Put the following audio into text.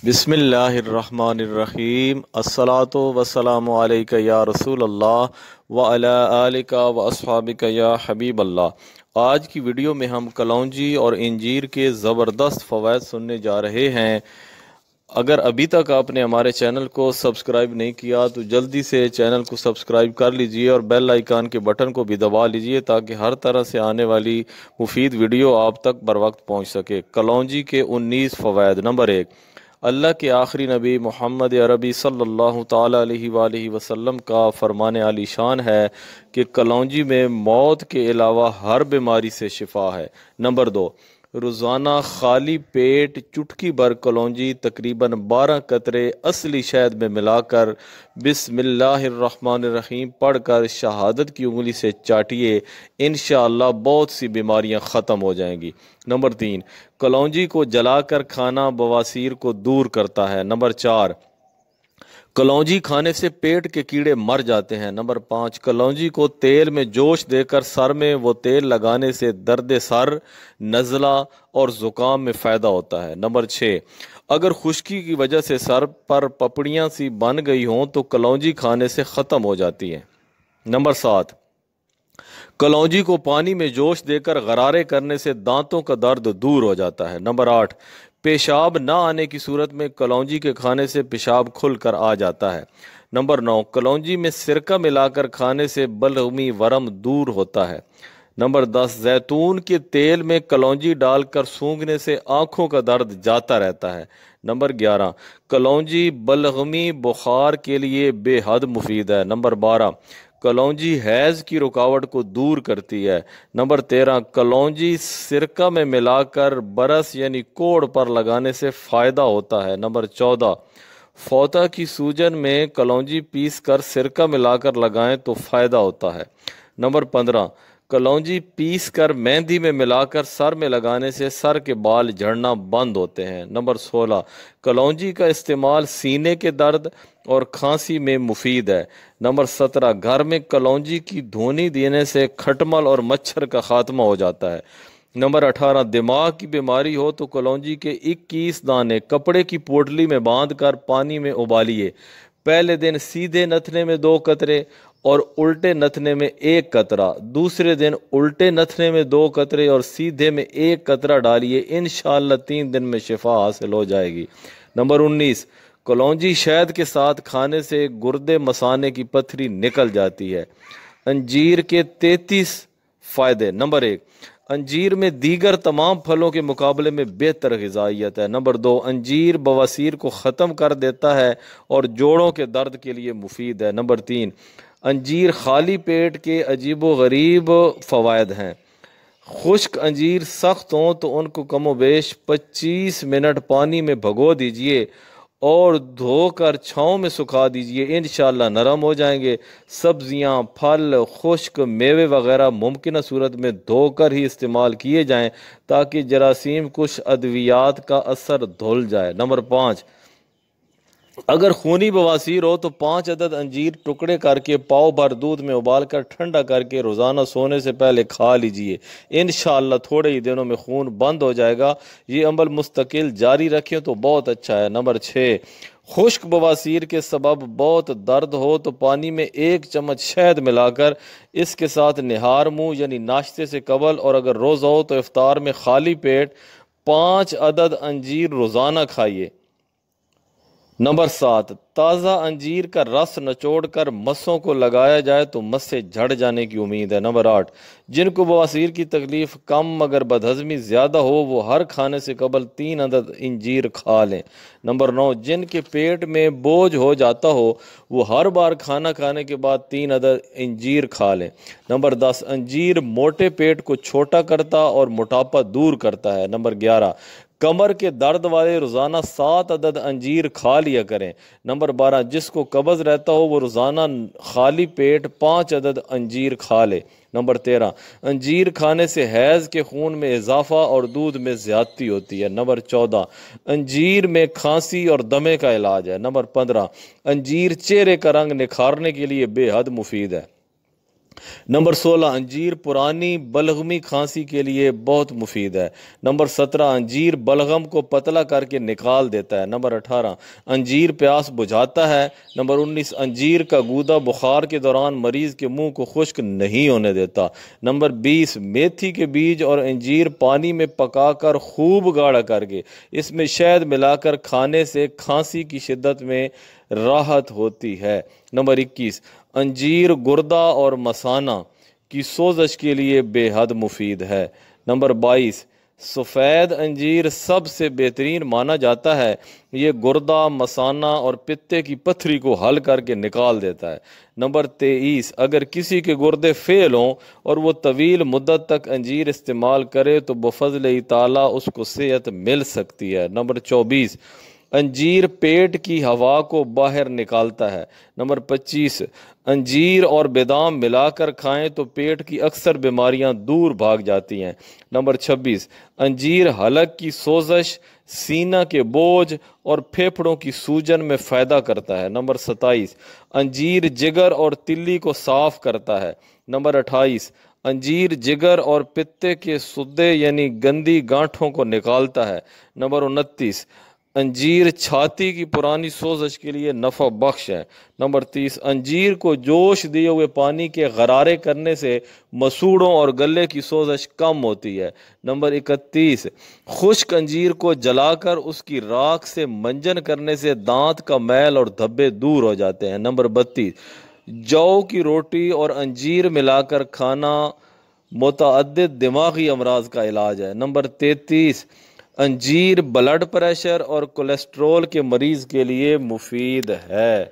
बिस्मिल्लाहिर्रहमानिर्रहीम अस्सलातु वस्सलामु अलैका या रसूल अल्लाह व अला आलिका व अस्हाबिका या हबीब अल्लाह। आज की वीडियो में हम कलौंजी और इंजीर के ज़बरदस्त फ़वाइद सुनने जा रहे हैं। अगर अभी तक आपने हमारे चैनल को सब्सक्राइब नहीं किया तो जल्दी से चैनल को सब्सक्राइब कर लीजिए और बेल आइकान के बटन को भी दबा लीजिए ताकि हर तरह से आने वाली मुफीद वीडियो आप तक बर वक्त पहुँच सके। कलौंजी के 19 फ़वाइद। नंबर 1, अल्लाह के आखिरी नबी मोहम्मद अरबी सल्लल्लाहु ताला अलैहि वसल्लम का फरमान आली शान है कि कलौंजी में मौत के अलावा हर बीमारी से शिफा है। नंबर 2, रोज़ाना खाली पेट चुटकी भर कलौंजी तकरीबन 12 कतरे असली शहद में मिलाकर बिस्मिल्लाहिर्रहमानिर्रहीम पढ़कर शहादत की उंगली से चाटिए, इंशाअल्लाह बहुत सी बीमारियां ख़त्म हो जाएंगी। नंबर 3, कलौंजी को जलाकर खाना बवासीर को दूर करता है। नंबर 4, कलौंजी खाने से पेट के कीड़े मर जाते हैं। नंबर 5, कलौंजी को तेल में जोश देकर सर में वो तेल लगाने से दर्द सर, नज़ला और ज़ुकाम में फ़ायदा होता है। नंबर 6, अगर खुश्की की वजह से सर पर पपड़ियाँ सी बन गई हों तो कलौंजी खाने से ख़त्म हो जाती हैं। नंबर 7, कलौंजी को पानी में जोश देकर गरारे करने से दांतों का दर्द दूर हो जाता है। नंबर 8, पेशाब ना आने की सूरत में कलौंजी के खाने से पेशाब खुलकर आ जाता है। नंबर 9, कलौंजी में सिरका मिलाकर खाने से बलगमी वरम दूर होता है। नंबर 10, जैतून के तेल में कलौंजी डालकर सूंघने से आंखों का दर्द जाता रहता है। नंबर 11, कलौंजी बलगमी बुखार के लिए बेहद मुफीद है। नंबर 12, कलौंजी हैज़ की रुकावट को दूर करती है। नंबर 13, कलौंजी सिरका में मिलाकर बरस यानी कोड़ पर लगाने से फ़ायदा होता है। नंबर 14, फोता की सूजन में कलौंजी पीस कर सिरका मिलाकर लगाएं तो फ़ायदा होता है। नंबर 15, कलौंजी पीस कर मेहंदी में मिलाकर सर में लगाने से सर के बाल झड़ना बंद होते हैं। नंबर 16, कलौंजी का इस्तेमाल सीने के दर्द और खांसी में मुफीद है। नंबर 17, घर में कलौंजी की धुनी देने से खटमल और मच्छर का खात्मा हो जाता है। नंबर 18, दिमाग की बीमारी हो तो कलौंजी के 21 दाने कपड़े की पोटली में बांधकर पानी में उबालिए। पहले दिन सीधे नथने में 2 कतरे और उल्टे नथने में 1 कतरा, दूसरे दिन उल्टे नथने में 2 कतरे और सीधे में 1 कतरा डालिए। इंशाअल्लाह 3 दिन में शिफा हासिल हो जाएगी। नंबर 19, कलौंजी शहद के साथ खाने से गुर्दे मसाने की पथरी निकल जाती है। अंजीर के 33 फायदे। नंबर 1, अंजीर में दीगर तमाम फलों के मुकाबले में बेहतर ग़िज़ाइयत है। नंबर 2, अंजीर बवासीर को ख़त्म कर देता है और जोड़ों के दर्द के लिए मुफीद है। नंबर 3, अंजीर खाली पेट के अजीबो गरीब फ़वाइद हैं। खुश्क अंजीर सख्त हों तो उनको कमोबेश 25 मिनट पानी में भगो दीजिए और धोकर छाँव में सुखा दीजिए, इंशाअल्लाह नरम हो जाएंगे। सब्जियां, फल, खुश्क मेवे वगैरह मुमकिन सूरत में धोकर ही इस्तेमाल किए जाएं ताकि जरासीम कुछ अद्वियात का असर धुल जाए। नंबर 5, अगर खूनी बवासीर हो तो 5 अदद अंजीर टुकड़े करके पाव भर दूध में उबालकर ठंडा करके रोज़ाना सोने से पहले खा लीजिए, इंशाअल्लाह थोड़े ही दिनों में खून बंद हो जाएगा। ये अमल मुस्तकिल जारी रखें तो बहुत अच्छा है। नंबर 6, खुश्क बवासीर के सबब बहुत दर्द हो तो पानी में 1 चम्मच शहद मिलाकर इसके साथ निहार मुंह यानी नाश्ते से कबल और अगर रोज़ा हो तो इफ्तार में खाली पेट 5 अदद अंजीर रोज़ाना खाइए। नंबर 7, ताज़ा अंजीर का रस निचोड़कर मस्सों को लगाया जाए तो मस्से झड़ जाने की उम्मीद है। नंबर 8, जिनको बवासीर की तकलीफ कम मगर बदहज़मी ज़्यादा हो वो हर खाने से कबल 3 अदद अंजीर खा लें। नंबर 9, जिनके पेट में बोझ हो जाता हो वो हर बार खाना खाने के बाद 3 अदद अंजीर खा लें। नंबर 10, अंजीर मोटे पेट को छोटा करता और मोटापा दूर करता है। नंबर 11, कमर के दर्द वाले रोज़ाना 7 अदद अंजीर खा लिया करें। नंबर 12, जिसको कब्ज़ रहता हो वो रोज़ाना खाली पेट 5 अदद अंजीर खा ले। नंबर 13, अंजीर खाने से हैज़ के खून में इजाफा और दूध में ज़्यादती होती है। नंबर 14, अंजीर में खांसी और दमे का इलाज है। नंबर 15, अंजीर चेहरे का रंग निखारने के लिए बेहद मुफीद है। نمبر 16 انجیر پرانی بلغمی کھانسی کے لیے بہت مفید ہے۔ نمبر 17 انجیر بلغم کو پتلا کر کے نکال دیتا ہے۔ نمبر 18 انجیر پیاس بجھاتا ہے۔ نمبر 19 انجیر کا گودا بخار کے دوران مریض کے منہ کو خشک نہیں ہونے دیتا۔ نمبر 20 میتھی کے بیج اور انجیر پانی میں پکا کر خوب گاڑھا کر کے اس میں شہد ملا کر کھانے سے کھانسی کی شدت میں راحت ہوتی ہے۔ نمبر 21 انجیر گردہ اور مثانہ کی سوزش کے لیے بے حد مفید ہے۔ نمبر 22 سفید انجیر سب سے بہترین مانا جاتا ہے، یہ گردہ، مثانہ اور پتے کی پتھری کو حل کر کے نکال دیتا ہے۔ نمبر 23 اگر کسی کے گردے فیل ہوں اور وہ طویل مدت تک انجیر استعمال کرے تو بفضل تعالیٰ اس کو صحت مل سکتی ہے۔ نمبر 24 انجیر پیٹ کی ہوا کو باہر نکالتا ہے۔ نمبر 25 انجیر اور بادام ملا کر کھائیں تو پیٹ کی اکثر بیماریاں دور بھاگ جاتی ہیں۔ نمبر 26 انجیر حلق کی سوزش، سینہ کے بوجھ اور پھیپھڑوں کی سوجن میں فائدہ کرتا ہے۔ نمبر 27 انجیر جگر اور تلی کو صاف کرتا ہے۔ نمبر 28 انجیر جگر اور پتے کے سدے یعنی گندی گانٹھوں کو نکالتا ہے۔ نمبر 29 انجیر چھاتی کی پرانی سوزش کے لیے نفع بخش ہے۔ نمبر 30 انجیر کو جوش دیے ہوئے پانی کے غرارے کرنے سے مسوڑوں اور گلے کی سوزش کم ہوتی ہے۔ نمبر 31 خشک انجیر کو جلا کر اس کی راکھ سے منجن کرنے سے دانت کا میل اور دھبے دور ہو جاتے ہیں۔ نمبر 32 جو کی روٹی اور انجیر ملا کر کھانا متعدد دماغی امراض کا علاج ہے۔ نمبر 33 انجیر بلڈ پریشر اور کولیسٹرول کے مریض کے لیے مفید ہے۔